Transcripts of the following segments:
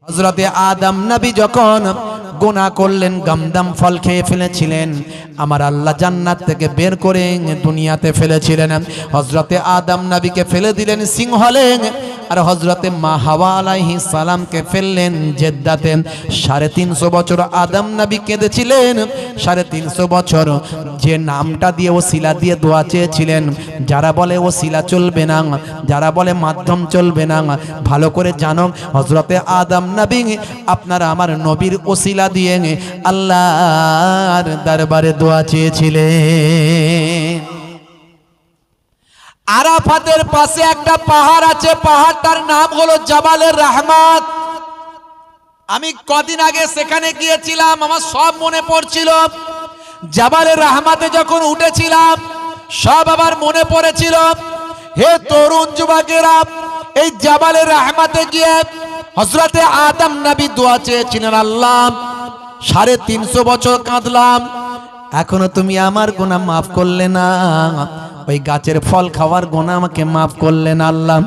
হযরতে আদম নবী যখন গুনাহ করলেন, গামদাম ফল খেয়ে ফেলেছিলেন, আমার আল্লাহ জান্নাত থেকে বের করে দুনিয়াতে ফেলেছিলেন। হযরতে আদম নবীকে ফেলে দিলেন সিংহলে, আর হযরতে মা হাওয়া আলাইহিস সালামকে ফেললেন জেদ্দাতে। 350 বছর আদম নবী কেঁদেছিলেন, 350 বছর যে নামটা দিয়ে ওসিলা দিয়ে দোয়া চেয়েছিলেন। যারা বলে ওসিলা চলবে না, যারা বলে মাধ্যম চলবে না, ভালো করে জানো হযরতে আদম নবী আপনারা আমার নবীর ওসিলা দিয়ে আল্লাহর দরবারে দোয়া চেয়েছিলেন। আরাফাতের পাশে একটা পাহাড় আছে, পাহাড়টার নাম হলো জাবালের রহমত। আমি কদিন আগে সেখানে গিয়েছিলাম, আমার সব মনে পড়ছিল। জাবালের রহমতে যখন উঠেছিলাম সব আবার মনে পড়েছিল। হে তরুণ যুবকেরা, এই জাবালের রহমতে গিয়ে হযরতে আদম নবী দোয়া চেয়েছিলেন, আল্লাহ 350 বছর কাঁদলাম, এখনো তুমি আমার গুনাহ মাফ করলে না, ওই গাছের ফল খাওয়ার গুনাহ আমাকে মাফ করলেন আল্লাহ।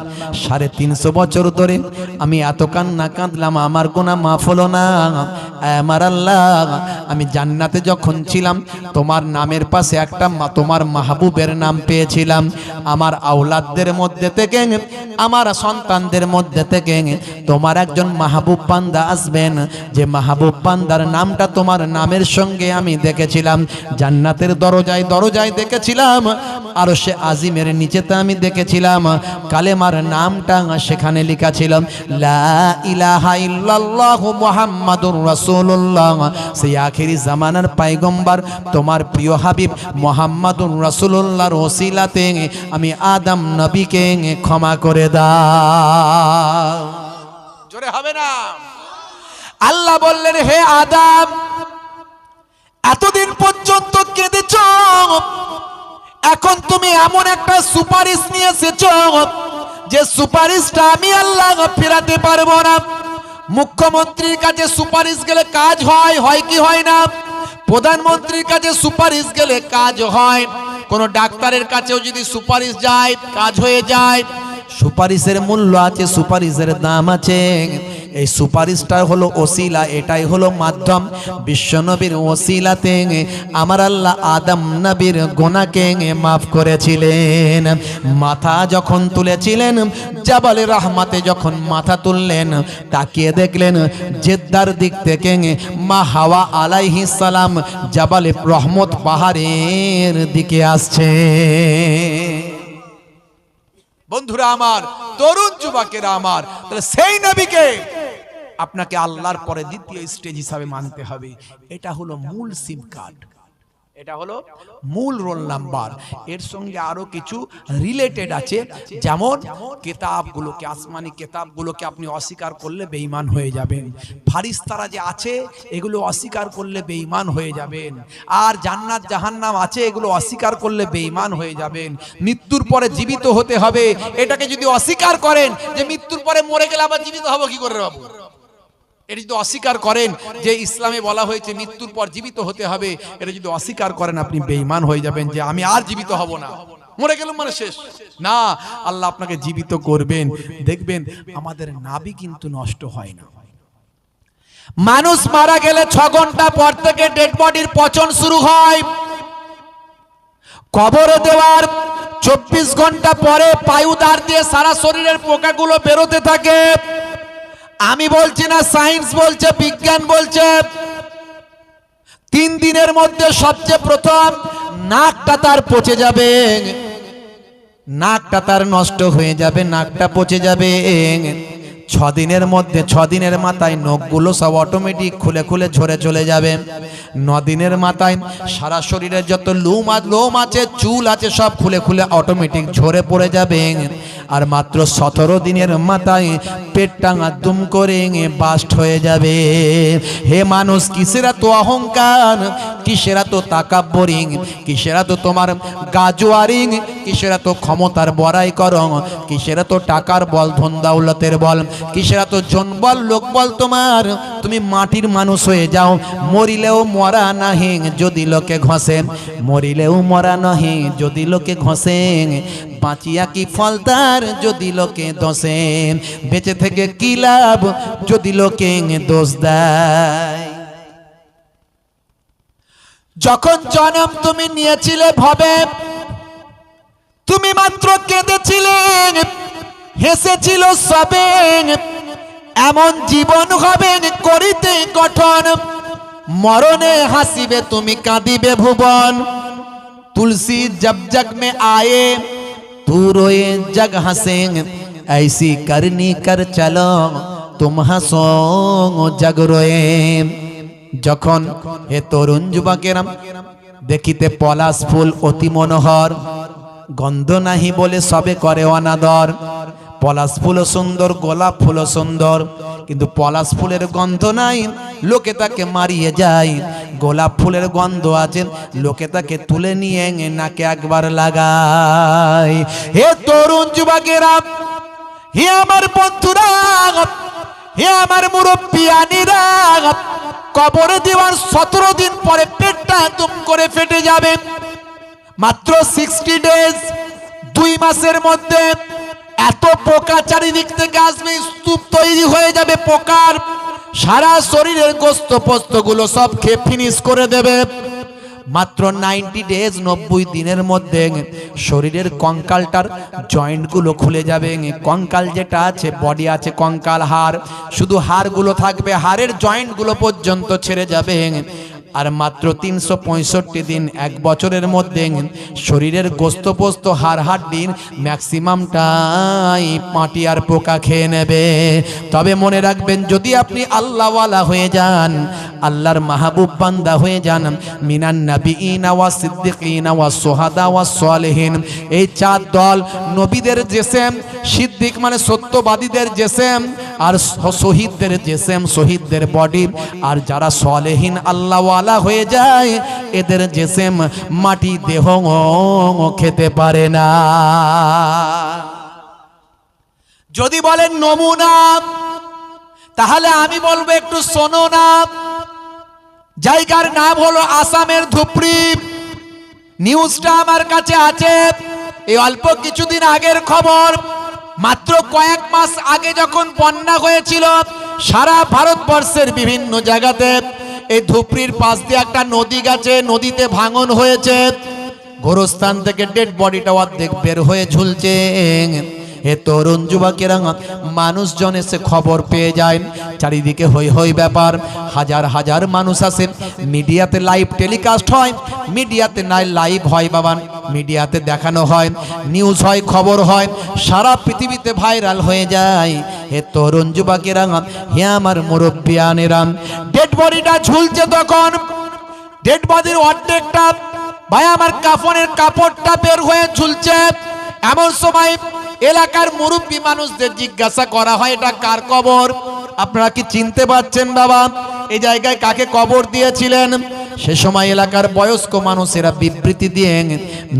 350 বছর ধরে আমি এত কান্না কাঁদলাম, আমার গুনাহ মাফ হলো না। আমার আল্লাহ, আমি জান্নাতে যখন ছিলাম তোমার নামের পাশে একটা তোমার মাহবুবের নাম পেয়েছিলাম। আমার আওলাদদের মধ্যে থেকে, আমার সন্তানদের মধ্যে থেকে তোমার একজন মাহবুব বান্দা আসবেন, যে মাহবুব বান্দার নামটা তোমার নামের সঙ্গে আমি দেখেছিলাম জান্নাতের দরজায় দরজায় দেখেছিলাম, আর সে আজিমের নিচেতে আমি দেখেছিলাম কালেমার নামটা সেখানে লেখা ছিল লা ইলাহা ইল্লাল্লাহু মুহাম্মাদুর রাসূলুল্লাহ। সেই আখেরি জামানার পয়গম্বর তোমার প্রিয় হাবিব মুহাম্মাদুর রাসূলুল্লাহর ওসিলাতে আমি আদম নবীকে ক্ষমা করে দাও। জোরে হবে না? আল্লাহ বললেন, হে আদম, এতদিন পর্যন্ত কেঁদেছো, এখন তুমি এমন একটা সুপারিশ নিয়ে এসেছো যে সুপারিশটা আমি আল্লাহ ফেরাতে পারবো না। মুখ্যমন্ত্রীর কাছে সুপারিশ গেলে কাজ হয়, হয় কি হয় না? প্রধানমন্ত্রীর কাছে সুপারিশ গেলে কাজ হয়। কোন ডাক্তারের কাছেও যদি সুপারিশ যায় কাজ হয়ে যায়। সুপারিশের মূল্য আছে, সুপারিশের দাম আছে। এই সুপারিশটা হলো ওসিলা, এটাই হলো মাধ্যম। বিশ্বনবীর ওসিলাতে আমার আল্লাহ আদম নবীর গুনাহকে মাফ করেছিলেন। মাথা যখন তুলেছিলেন জাবালে রহমতে, যখন মাথা তুললেন তাকিয়ে দেখলেন জেদ্দার দিক থেকে মা হাওয়া আলাইহিস সালাম জাবালে রহমত পাহাড়ের দিকে আসছে। বন্ধুরা আমার, তরুণ যুবকেরা আমার, তাহলে সেই নবীকে আপনাকে আল্লাহর পরে দ্বিতীয় স্টেজ হিসাবে মানতে হবে। এটা হলো মূল সিম কার্ড, এটা হলো মূল রোল নাম্বার। এর সঙ্গে আরো কিছু রিলেটেড আছে, যেমন কিতাবগুলোকে, আসমানি কিতাবগুলোকে আপনি অস্বীকার করলে বেঈমান হয়ে যাবেন। ফারিস্তারা যে আছে এগুলো অস্বীকার করলে বেঈমান হয়ে যাবেন। আর জান্নাত জাহান্নাম আছে এগুলো অস্বীকার করলে বেঈমান হয়ে যাবেন। মৃত্যুর পরে জীবিত হতে হবে, এটাকে যদি অস্বীকার করেন যে মৃত্যুর পরে মরে গেলে আবার জীবিত হব কি করে বাবু, এটা যদি অস্বীকার করেন যে ইসলামে বলা হয়েছে মৃত্যুর পর জীবিত হতে হবে, এটা যদি অস্বীকার করেন আপনি বেঈমান হয়ে যাবেন, যে আমি আর জীবিত হব না, মরে গেলাম মানে শেষ। না, আল্লাহ আপনাকে জীবিত করবেন। দেখবেন আমাদের নাভি কিন্তু নষ্ট হয় না। মানুষ মারা গেলে 6 ঘন্টা পর থেকে ডেড বডির পচন শুরু হয়। কবরে দেওয়ার 24 ঘন্টা পরে পায়ুদার দিয়ে সারা শরীরের পোকাগুলো বেরোতে থাকে। আমি বলছি না, সায়েন্স বলছে, বিজ্ঞান বলছে। 3 দিনের মধ্যে সবচেয়ে প্রথম নাকটা তার পচে যাবে, নাকটা তার নষ্ট হয়ে যাবে, নাকটা পচে যাবে। 6 দিনের মধ্যে, 6 দিনের মাথায় নখগুলো সব অটোমেটিক খুলে খুলে ঝরে চলে যাবে। 9 দিনের মাথায় সারা শরীরের যত লোম আছে, চুল আছে, সব খুলে খুলে অটোমেটিক ঝরে পড়ে যাবে। আর মাত্র 17 দিনের মাথায় পেটটা দুম করে বাস্ট হয়ে যাবে। হে মানুষ, কিসেরা তো অহংকার, কিসেরা তো তাকাব্বরিং, কিসেরা তো তোমার গাজোয়ারিং, কিসেরা তো ক্ষমতার বড়াই করং, কিসেরা তো টাকার বল, ধন দৌলতের বল, কিসেরা তো জন বল, লোক বল। তোমার তুমি মাটির মানুষ হয়ে যাও, মরিলেও মরা নাহি যদি লোকে ঘষে, মরিলেও মরা নহে যদি লোকে ঘষে, বাঁচিয়া কি ফল তার যদি লোকে দোষে, বেঁচে থেকে কি লাভ যদি লোকে দোষ দেয়। যখন জন্ম তুমি নিয়েছিলে ভবে, তুমি মাত্র কেঁদেছিলে, হেসেছিল সবে, এমন জীবন হবে করিতে গঠন, মরণে হাসিবে তুমি কাঁদিবে ভুবন। तुलसी जब जग में आए तू रोए जग हंसे, ऐसी करनी कर चलो तुम हंसो जग रोए। যখন হে তরুণ যুবকেরা দেখিতে পলাশ ফুল অতি মনোহর, গন্ধ নাহি বলে সবে করে অনাদর। পলাশ ফুল সুন্দর, গোলাপ ফুল সুন্দর, কিন্তু পলাশ ফুলের গন্ধ নাই, লোকে তাকে মারিয়ে যায়। গোলাপ ফুলের গন্ধ আছে, লোকে তাকে তুলে নিয়ে নাকে একবার লাগায়। হে তরুণ যুবকেরা, হে আমার বন্ধুরা, হে আমার মুরব্বিয়ানিরা, কবরে দেওয়ার 17 দিন পরে পেটটা তুম করে ফেটে যাবে। মাত্র 60 ডেজ, 2 মাসের মধ্যে এত পোকা চারিদিক থেকে আসবে, স্তূপ তৈরি হয়ে যাবে পোকার, সারা শরীরের গোস্ত পোস্ত গুলো সব খেয়ে ফিনিশ করে দেবে। মাত্র 90 ডেজ, 90 দিনের মধ্যে শরীরের কঙ্কালটার জয়েন্ট গুলো খুলে যাবে। কঙ্কাল যেটা আছে, বডি আছে কঙ্কাল, হাড়, শুধু হাড়গুলো থাকবে, হাড়ের জয়েন্ট গুলো পর্যন্ত ছেড়ে যাবে। আর মাত্র 365 দিন, 1 বছরের মধ্যে শরীরের গোস্ত পোস্ত হাড় হাড্ডির ম্যাক্সিমামটাই মাটি আর পোকা খেয়ে নেবে। তবে মনে রাখবেন, যদি আপনি আল্লাহওয়ালা হয়ে যান, আল্লাহর মাহবুব বান্দা হয়ে যান, মিনান নাবিয়িনা ওয়া সিদ্দিকিনা ওয়া শুহাদা ওয়া সালিহিন, এই 4 দল, নবীদের যে সেম, সিদ্দিক মানে সত্যবাদীদের যে সেম, আর শহীদদের যে সেম, শহীদদের বডি, আর যারা সালেহিন আল্লাহওয়ালা হয়ে যায়, এদের যে সেম মাটি দেহ খেতে পারে না। যদি বলেন নমুনা, তাহলে আমি বলবো একটু শোনো না। জায়গার নাম হলো আসামের ধুপড়ি। নিউজটা আমার কাছে আছে, এই অল্প কিছুদিন আগের খবর। মাত্র কয়েক মাস আগে যখন বন্যা হয়েছিল সারা ভারতবর্ষের বিভিন্ন জায়গাতে, এই ধুপড়ির পাশ দিয়ে একটা নদী গেছে, নদীতে ভাঙন হয়েছে, গোরস্থান থেকে ডেড বডিটা অর্ধেক বের হয়ে ঝুলছে। হে তরুণ যুবকেরা, মানুষজন এসে খবর পেয়ে যায়, চারিদিকে হই হই ব্যাপার, হাজার হাজার মানুষ আসে, মিডিয়াতে লাইভ টেলিকাস্ট হয়, মিডিয়াতে নাই লাইভ হয় বাবা, মিডিয়াতে দেখানো হয়, নিউজ হয়, খবর হয়, সারা পৃথিবীতে ভাইরাল হয়ে যায়। হে তরুণ যুবকেরা, হে আমার মুরব্বিয়ানেরা, ডেড বডিটা ঝুলছে, তখন ডেড বডির অর্ধেকটা ভাই আমার কাফনের কাপড়টা বের হয়ে ঝুলছে। এমন সময় এলাকার মুরব্বী মানুষদের জিজ্ঞাসা করা হয়, এটা কার কবর? আপনারা কি চিনতে পারছেন বাবা এই জায়গায় কাকে কবর দিয়েছিলেন? সে সময় এলাকার বয়স্ক মানুষেরা বিবৃতি দিয়ে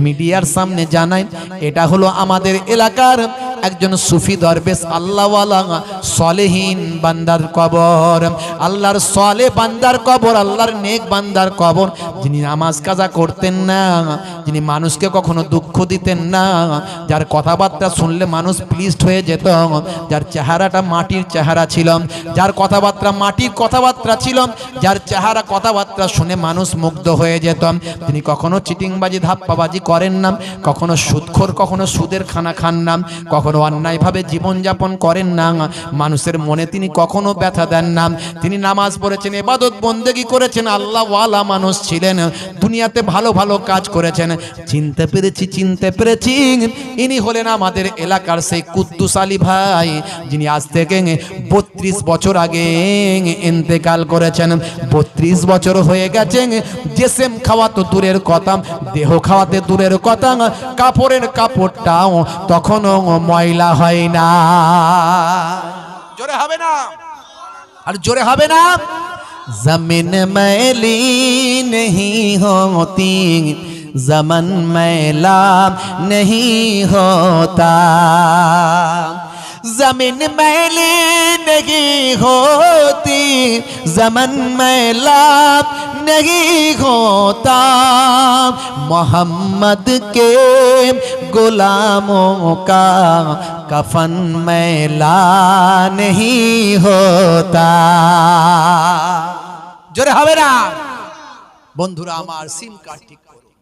মিডিয়ার সামনে জানায়, এটা হলো আমাদের এলাকার একজন সুফি দরবেশ আল্লাহওয়ালা সালেহিন বান্দার কবর, আল্লাহর সালে বান্দার কবর, আল্লাহর নেক বান্দার কবর, যিনি নামাজ কাজা করতেন না, যিনি মানুষকে কখনো দুঃখ দিতেন না, যার কথাবার্তা শুনলে মানুষ প্লিজড হয়ে যেত, যার চেহারাটা মাটির চেহারা ছিল, যার কথাবার্তা মাটির কথাবার্তা ছিল, যার চেহারা কথাবার্তা শুনে মানুষ মুগ্ধ হয়ে যেত। তিনি কখনো চিটিংবাজি ধাপ্পাবাজি করেন না, কখনো সুদখোর, কখনো সুদের খানা খান না, কখনো অন্যায়ভাবে জীবনযাপন করেন না, মানুষের মনে তিনি কখনো ব্যথা দেন না। তিনি নামাজ পড়েছেন, ইবাদত বন্দেগি করেছেন, আল্লাহওয়ালা মানুষ ছিলেন, দুনিয়াতে ভালো ভালো কাজ করেছেন। চিনতে পেরেছি ইনি হলেন আমাদের এলাকার সেই কুদ্দুস আলী ভাই, যিনি আজ থেকে 32 বছর আগে ইন্তেকাল করেছেন। 32 বছর হয়ে গেছে, জেসেম খাওয়া তো দূরের কথা, দেহ খাওয়াতে দূরের কথা, কাপড়ের কাপড়টাও তখনও ময়লা হয় না। জোরে হবে না, আর জোরে হবে না। জমিন मैली नहीं होती, जमन मैला नहीं होता, जमीन मैली नहीं होती, ज़मन में लाभ नहीं होता, मोहम्मद के गुलामों का कफन मैला नहीं होता। जोरे হবে না বন্ধুরা আমার, সিম কার্ড ঠিক করুন,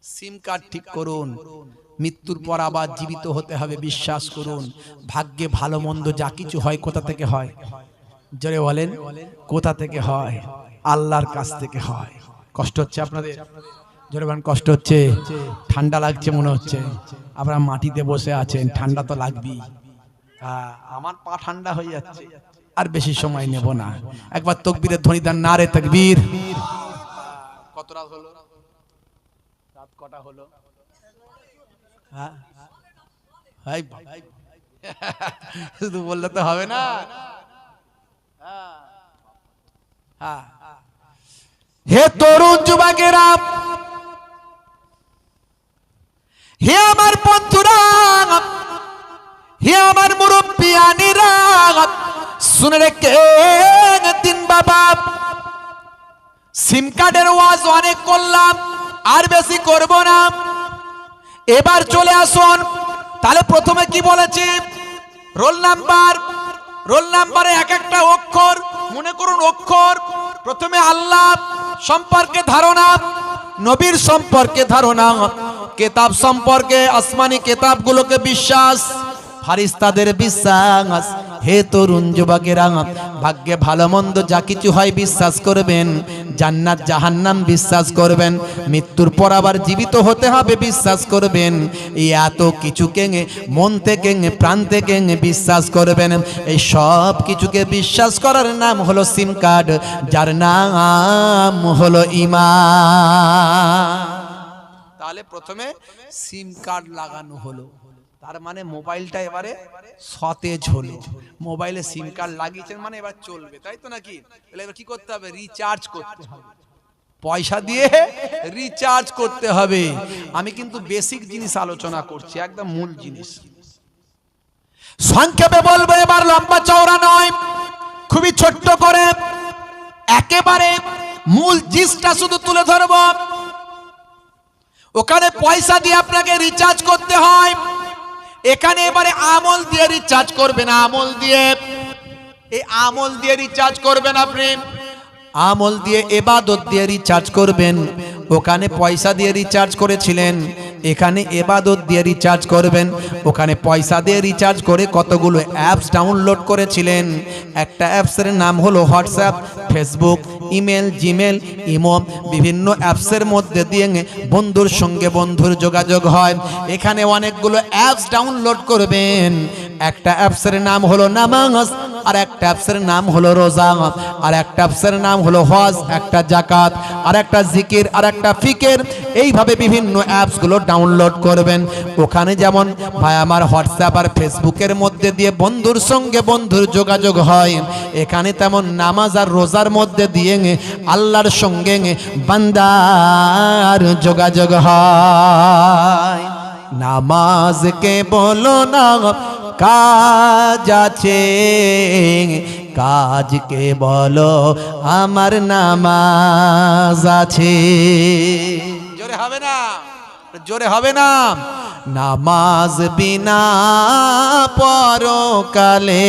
সিম কার্ড ঠিক করুন। মৃত্যুর পর আবার জীবিত হতে হবে, বিশ্বাস করুন। ভাগ্যে ভালো মন্দ যা কিছু হয় কোথা থেকে হয়? জোরে বলেন, কোথা থেকে হয়? আল্লাহর কাছ থেকে হয়। কষ্ট হচ্ছে আপনাদের? জোরে বলেন, কষ্ট হচ্ছে? ঠান্ডা লাগছে মনে হচ্ছে? আপনারা মাটিতে বসে আছেন, ঠান্ডা তো লাগবেই। আমার পা ঠান্ডা হয়ে যাচ্ছে। আর বেশি সময় নেব না, একবার তাকবীরের ধ্বনি দেন, নারে তাকবীর। কত রাত হলো? রাত কটা হলো? হ্যাঁ ভাই, শুধু বললে তো হবে না। হে তরুণ যুবকেরা, হে আমার বন্ধুরা, হে আমার মুরব্বিয়ানিরা, শুনে রেখে দিন বাবা, সিম কার্ডের ওয়াজ অনেক করলাম, আর বেশি করব না। এবার চলে আসুন। তাহলে প্রথমে কি বলেছি? রোল নাম্বার, রোল নাম্বারে এক একটা অক্ষর মনে করুন অক্ষর। প্রথমে আল্লাহ সম্পর্কে ধারণা, নবীর সম্পর্কে ধারণা, কিতাব সম্পর্কে আসমানি কিতাবগুলোকে বিশ্বাস, ফারিস্তাদের বিশ্বাস। হে তরুণ যুবকেরা, ভাগ্যে ভালো মন্দ যা কিছু হয় বিশ্বাস করবেন, জান্নাত জাহান্নাম বিশ্বাস করবেন, মৃত্যুর পর আবার জীবিত হতে হবে বিশ্বাস করবেন। এই এত কিছুকে মন থেকে প্রাণ থেকে বিশ্বাস করবেন। এই সব কিছুকে বিশ্বাস করার নাম হলো সিম কার্ড, যার নাম হলো ঈমান। তাহলে প্রথমে সিম কার্ড লাগানো হলো, তার মানে মোবাইলটা এবারে সতেজ হলো। মোবাইলে সিম কার্ড লাগিয়েছেন মানে এবার চলবে, তাই তো নাকি? এবার কি করতে হবে? রিচার্জ করতে হবে, পয়সা দিয়ে রিচার্জ করতে হবে। আমি কিন্তু বেসিক জিনিস আলোচনা করছি, একদম মূল জিনিস। সংক্ষেপে বলবো, এবার লম্বা চওড়া নয়, খুবই ছোট্ট করে একেবারে মূল জিনিসটা শুধু তুলে ধরবো। ওখানে পয়সা দিয়ে আপনাকে রিচার্জ করতে হয়, এখানে এবারে আমল দিয়ে রিচার্জ করবেন। আমল দিয়ে, এই আমল দিয়ে রিচার্জ করবেন আপনি, আমল দিয়ে ইবাদত দিয়ে রিচার্জ করবেন। ওখানে পয়সা দিয়ে রিচার্জ করেছিলেন, এখানে ইবাদত দিয়ে রিচার্জ করবেন। ওখানে পয়সা দিয়ে রিচার্জ করে কতগুলো অ্যাপস ডাউনলোড করেছিলেন। একটা অ্যাপসের নাম হলো WhatsApp, Facebook, email, Gmail, imo, বিভিন্ন অ্যাপসের মধ্যে দিয়ে বন্ধুর সঙ্গে বন্ধুর যোগাযোগ হয়। এখানে অনেকগুলো অ্যাপস ডাউনলোড করবেন। একটা অ্যাপসের নাম হলো নামাজ, আর একটা অ্যাপসের নাম হলো রোজা, আর একটা অ্যাপসের নাম হলো হজ, একটা জাকাত, আর একটা জিকির, আর একটা ফিকির। এইভাবে বিভিন্ন অ্যাপসগুলো ডাউনলোড করবেন। ওখানে যেমন ভাই আমার হোয়াটসঅ্যাপ আর ফেসবুকের মধ্যে দিয়ে বন্ধুর সঙ্গে বন্ধুর যোগাযোগ হয়, এখানে তেমন নামাজ আর রোজার মধ্যে দিয়ে আল্লাহর সঙ্গে বান্দার যোগাযোগ হয়। নামাজকে বলো না কাজ আছে, কাজকে বলো আমার নামাজ আছে। জোরে হবে না? জোরে হবে না? নামাজ বিনা পরকালে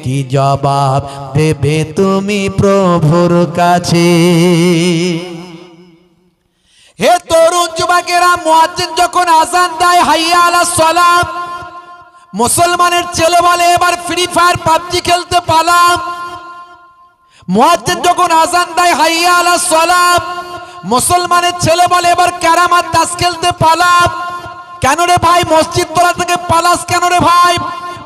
কি জবাব দেবে তুমি প্রভুর কাছে? হে তরুণ যুবকেরা, মুয়াজ্জিন যখন আযান দেয় হাইয়া আলাস সালাত, মুসলমানের ছেলে বলে এবার ফ্রি ফায়ার পাবজি খেলতে পালাম। মুয়াজ্জিন যখন আযান দেয় হাইয়া আলাস সালাত, মুসলমানের ছেলে বলে এবার ক্যারাম আর তাস খেলতে পালাম। কেন রে ভাই মসজিদ তোলা থেকে পালাস কেন রে ভাই?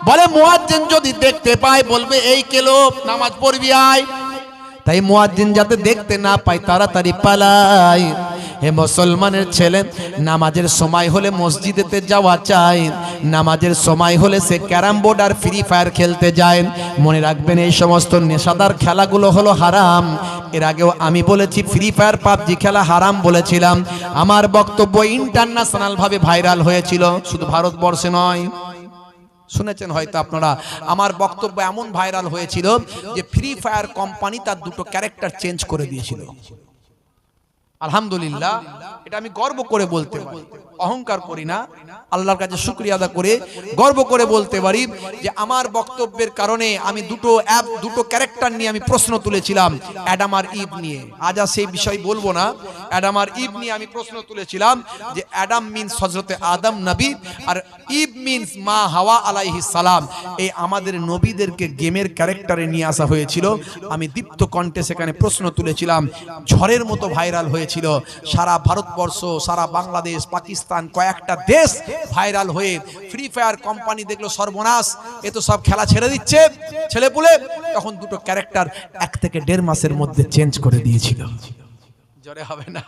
বলে মুয়াজ্জিন যদি দেখতে পায় বলবে এই কেলো নামাজ পড়বি আয়। তাই মুয়াজ্জিন যাতে দেখতে না পায় তাড়াতাড়ি পালায়। হে মুসলমানের ছেলে, নামাজের সময় হলে মসজিদেতে যাওয়া চাই, নামাজের সময় হলে সে ক্যারাম বোর্ড আর ফ্রি ফায়ার খেলতে যায়। মনে রাখবেন এই সমস্ত নেশাদার খেলাগুলো হলো হারাম। এর আগেও আমি বলেছি ফ্রি ফায়ার পাবজি খেলা হারাম বলেছিলাম। আমার বক্তব্য ইন্টারন্যাশনাল ভাবে ভাইরাল হয়েছিল, শুধু ভারতবর্ষে নয়, শুনেছেন হয়তো আপনারা, আমার বক্তব্য এমন ভাইরাল হয়েছিল যে ফ্রি ফায়ার কোম্পানি তার দুটো ক্যারেক্টার চেঞ্জ করে দিয়েছিল। আলহামদুলিল্লাহ, এটা আমি গর্ব করে বলতে পারি, অহংকার করি না, আল্লাহর কাছে শুকরিয়া আদা করে গর্ব করে বলতে পারি যে আমার বক্তব্যের কারণে আমি দুটো ক্যারেক্টার নিয়ে আমি প্রশ্ন তুলেছিলাম, অ্যাডাম আর ইভ নিয়ে। আজ আর সেই বিষয় বলবো না। অ্যাডাম আর ইভ নিয়ে আমি প্রশ্ন তুলেছিলাম যে অ্যাডাম মিন্স হযরতে আদম নবী, আর ইভ মিন্স মা হাওয়া আলাইহিস সালাম। এই আমাদের নবীদেরকে গেমের ক্যারেক্টারে নিয়ে আসা হয়েছিল। আমি দীপ্ত কণ্ঠে সেখানে প্রশ্ন তুলেছিলাম, ঝড়ের মতো ভাইরাল হয়েছিল। সারা ভারতবর্ষ, সারা বাংলাদেশ, পাকিস্তান, কয়েকটা দেশ ভাইরাল হয়ে ফ্রি ফায়ার কোম্পানি দেখলো সর্বনাশ, এ তো সব খেলা ছেড়ে দিচ্ছে ছেলেপুলে। তখন দুটো ক্যারেক্টার 1 থেকে 1.5 মাসের মধ্যে চেঞ্জ করে দিয়েছিল। জোরে হবে না?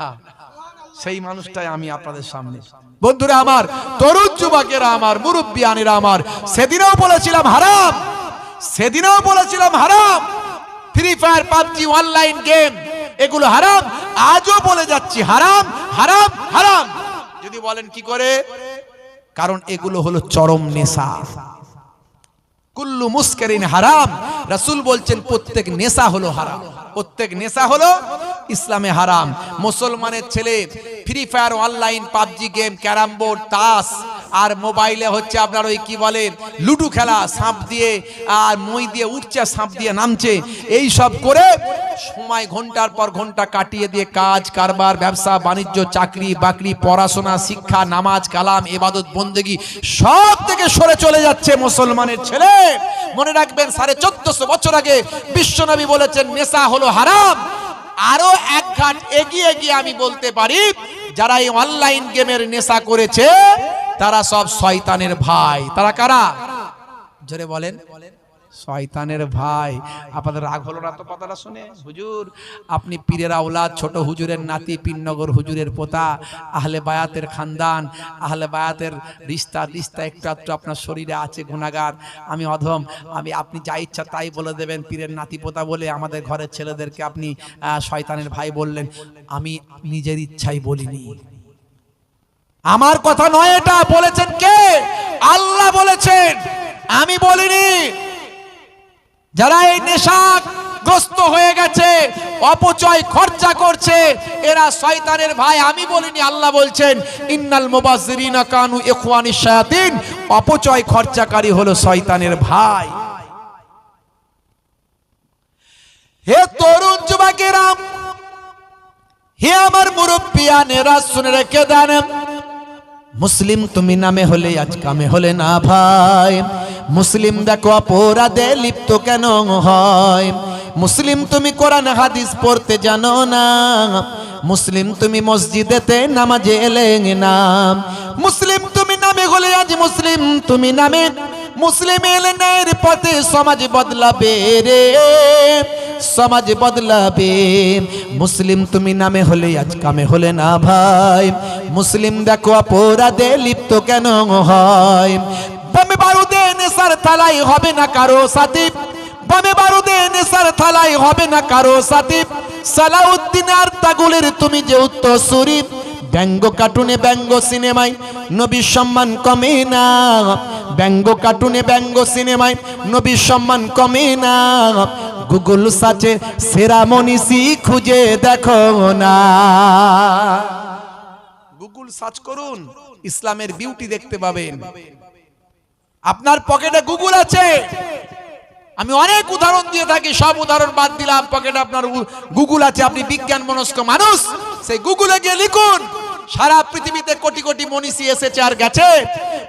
সেই মানুষটাই আমি আপনাদের সামনে। বন্ধুরা আমার, তরুণ যুবকেরা আমার, মুরব্বিয়ানেরা আমার, সেদিনও বলেছিলাম হারাম, সেদিনও বলেছিলাম হারাম। Free fire, PUBG, online game এগুলো হারাম। আজও বলে যাচ্ছি হারাম, হারাম, হারাম। যদি বলেন কি করে, কারণ এগুলো হলো চরম নেশা। কুল্লু মুস্কারিন হারাম। রাসূল বলছেন প্রত্যেক নেশা হলো হারাম, প্রত্যেক নেশা হলো ইসলামে হারাম। মুসলমানের ছেলে free fire, online PUBG game, carrom board, তাস, আর মোবাইলে হচ্ছে আপনার ওই কি বলে লুডু খেলা, সাপ দিয়ে আর মই দিয়ে উঠছে, সাপ দিয়ে নামছে, এই সব করে সময় ঘন্টার পর ঘন্টা কাটিয়ে দিয়ে কাজ কারবার, ব্যবসা বাণিজ্য, চাকরি বাকরি, পড়াশোনা, শিক্ষা, নামাজ কালাম, ইবাদত বন্দেগী সব থেকে সরে চলে যাচ্ছে মুসলমানের ছেলে। মনে রাখবেন 1450 বছর আগে বিশ্বনবী বলেছেন নেশা হলো হারাম। আরো এক ঘাট এগিয়ে গিয়ে আমি বলতে পারি, যারা এই অনলাইন গেমের নেশা করেছে তারা সব শয়তানের ভাই। তারা কারা? জোরে বলেন। শয়তানের ভাই। আপনাদের রাগ হলো না তো কথাটা শুনে? হুজুর, আপনি পীরের আওলাদ, ছোট হুজুরের নাতি, পীরনগর হুজুরের পোতা, আহলে বায়াতের খানদান, আহলে বায়াতের রিস্তা একটু একটু আপনার শরীরে আছে, গুনাহগার। আমি অধম, আপনি যা ইচ্ছা তাই বলে দেবেন, পীরের নাতি পোতা বলে আমাদের ঘরের ছেলেদেরকে আপনি শয়তানের ভাই বললেন। আমি নিজের ইচ্ছাই বলিনি, আমার কথা নয় এটা। বলেছেন কে? আল্লাহ বলেছেন, আমি বলিনি। যারা এই নেশাগ্রস্ত হয়ে গেছে, অপচয় খরচা করছে, এরা শয়তানের ভাই। আমি বলিনি, আল্লাহ বলছেন ইন্নাল মুবাজ্জিরিনা কানু ইখওয়ানিশ শায়াতিন। অপচয় খরচাকারী হলো শয়তানের ভাই। হে তরুণ যুবকেরা, হে আমার মুরব্বিয়ানেরা, শুনে রেখে দেন, মুসলিম তুমি নামে হলে আজ কামে হলে না ভাই। মুসলিম দেখো অপরাধে লিপ্ত কেন হয়। মুসলিম তুমি কোরআন হাদিস পড়তে জানো না। মুসলিম তুমি মসজিদেতে নামাজে এলে না। মুসলিম তুমি নামে হলে আজ মুসলিম তুমি নামে, মুসলিম এলে ন্যায়ের পথে সমাজ বদলাবে রে, সমাজ বদলাবে। মুসলিম তুমি নামে হলে আজ কামে হলে না ভাই। মুসলিম দেখো অপরাধে লিপ্ত কেন হয়। বমে বারুদে নেশার থালাই হবে না কারো সাথী, বমে বারুদে নেশার থালাই হবে না কারো সাথী। সালাউদ্দিন আর তাগুলের তুমি যে উত্তরসূরি। ব্যঙ্গ কার্টুনে ব্যঙ্গ সিনেমায় নবীর সম্মান কমে না। ব্যঙ্গ কার্টুনে ব্যঙ্গ সিনেমায় নবীর সম্মান কমে না। গুগল সার্চে সেরা মনীষী খুঁজে দেখো না। গুগল সার্চ করুন, ইসলামের বিউটি দেখতে পাবেন। আপনার পকেটে গুগল আছে। আমি অনেক উদাহরণ দিয়ে থাকি, সব উদাহরণ বাদ দিলাম। পকেটে আপনার গুগল আছে, আপনি বিজ্ঞান মনস্ক মানুষ, সেই গুগলে গিয়ে লিখুন সারা পৃথিবীতে কোটি কোটি মনীষী এসেছে আর গেছে।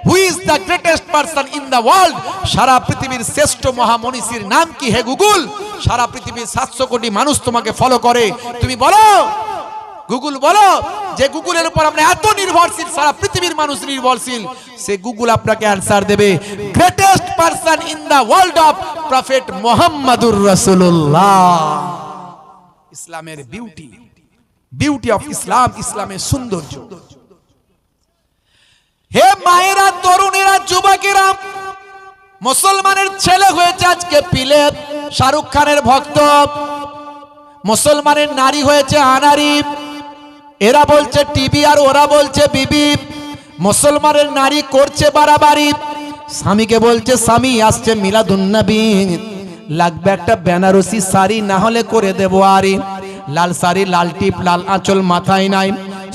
Who is the greatest person in the world? সারা পৃথিবীর শ্রেষ্ঠ মহামনীষীর নাম কি হে গুগল? সারা পৃথিবীর 700 কোটি মানুষ তোমাকে ফলো করে, তুমি বলো, গুগল বলো যে গুগলের উপর আমরা এত নির্ভরশীল, সারা পৃথিবীর মানুষ নির্ভরশীল, সে গুগল আপনাকে অ্যানসার দেবে greatest person in the world of prophet মুহাম্মাদুর রাসূলুল্লাহ। ইসলামের বিউটি, বিউটি অফ ইসলাম, ইসলামের সৌন্দর্য। হে মায়েরা, তরুণেরা, যুবকেরা, মুসলমানের ছেলে হয়েছে আজকে পিলে শাহরুখ খানের ভক্ত, মুসলমানের নারী হয়েছে আনারি। এরা বলছে টিভি আর ওরা বলছে বিবি। মুসলমানের নারী করছে বাড়াবাড়ি, স্বামীকে বলছে স্বামী আসছে মিলাদুন্নবী, লাগবে একটা বেনারসি শাড়ি, না হলে করে দেবো আরি। লাল শাড়ি লাল টিপ লাল আঁচল মাথায় নাই,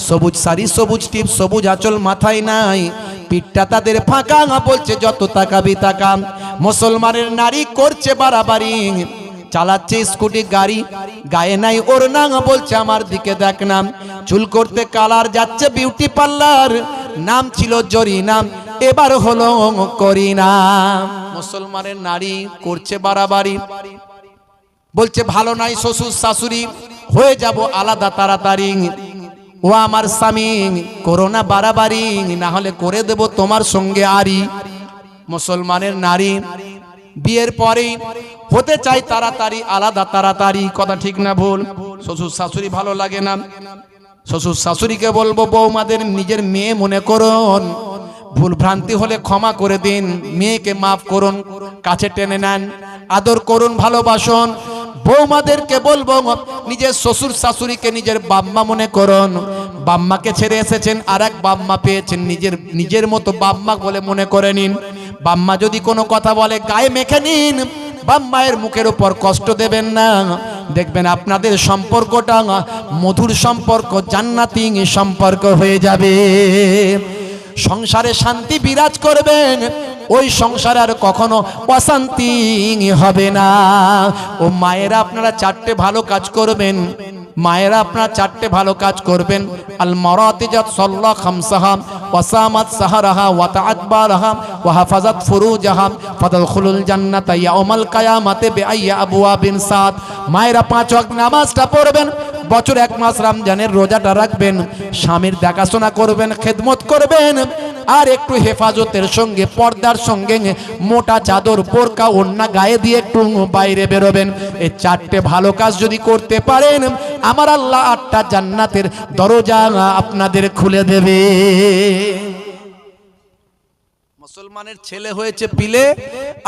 সবুজ শাড়ি সবুজ টিপ সবুজ আঁচল মাথায় নাই, পিঠটা তাদের ফাঁকা। বলছে যত তাকাবি তাকা। মুসলমানের নারী করছে বাড়াবাড়ি, চালাচ্ছে স্কুটি গাড়ি, গায়ে নাই ওর না, বলছে আমার দিকে দেখ না। চুল করতে কালার, যাচ্ছে বিউটি পার্লার, নাম ছিল জরিনা, এবার হলো করিনা। মুসলমানের নারী করছে বাড়াবাড়ি, বলছে ভালো নাই শ্বশুর শাশুড়ি, হয়ে যাব আলাদা তাড়াতাড়ি। ও আমার স্বামী করোনা বাড়াবাড়ি, না হলে করে দেব তোমার সঙ্গে আরি। মুসলমানের নারী বিয়ের পরেই হতে চাই তাড়াতাড়ি আলাদা তাড়াতাড়ি, কথা ঠিক না ভুল? শ্বশুর শাশুড়ি ভালো লাগে না, শ্বশুর শাশুড়িকে বলবো বৌমাদের নিজের মেয়ে মনে করুন, ভুল ভ্রান্তি হলে ক্ষমা করে দিন, মেয়েকে মাফ করুন, কাছে টেনে নেন, আদর করুন, ভালোবাসুন। বৌমাদেরকে বলবো নিজের শ্বশুর শাশুড়িকে নিজের বাম্মা মনে করুন, বাম্মাকে ছেড়ে এসেছেন আর এক বাম্মা পেয়েছেন, নিজের মতো বাম্মা বলে মনে করে নিন। বাম্মা যদি কোনো কথা বলে গায়ে মেখে নিন, বাম্মায়ের মুখের উপর কষ্ট দেবেন না, দেখবেন আপনাদের সম্পর্কটা মধুর সম্পর্ক, জান্নাতি সম্পর্ক হয়ে যাবে। সংসারে শান্তি বিরাজ করবেন, ওই সংসারে আর কখনো অশান্তি হবে না। ও মায়েরা আপনারা চারটে ভালো কাজ করবেন, মায়েরা আপনারা চারটে ভালো কাজ করবেন। আল মারাতিজাত সাল্লা খামসাহা ওয়াসামাত সাহারাহা ওয়া তাআতবারাহা ওয়া হাফাজাত ফুরুজাহা ফাদাখুলুল জান্নাতা ইয়াউমাল কিয়ামাতি বিআইয়ি আবওয়াবিন সাত। মায়েরা 5 ওয়াক্ত নামাজটা পড়বেন, বছর 1 মাস রমজানের রোজাটা রাখবেন, স্বামীর দেখাশোনা করবেন, খেদমত করবেন, আর একটু হেফাজতের সঙ্গে পর্দার সঙ্গে মোটা চাদর বোরকা ওড়না গায়ে দিয়ে একটু বাইরে বেরোবেন। এই চারটে ভালো কাজ যদি করতে পারেন, আমার আল্লাহ 8টা জান্নাতের দরজা আপনাদের খুলে দেবে। মুসলমানের ছেলে হয়েছে পিলে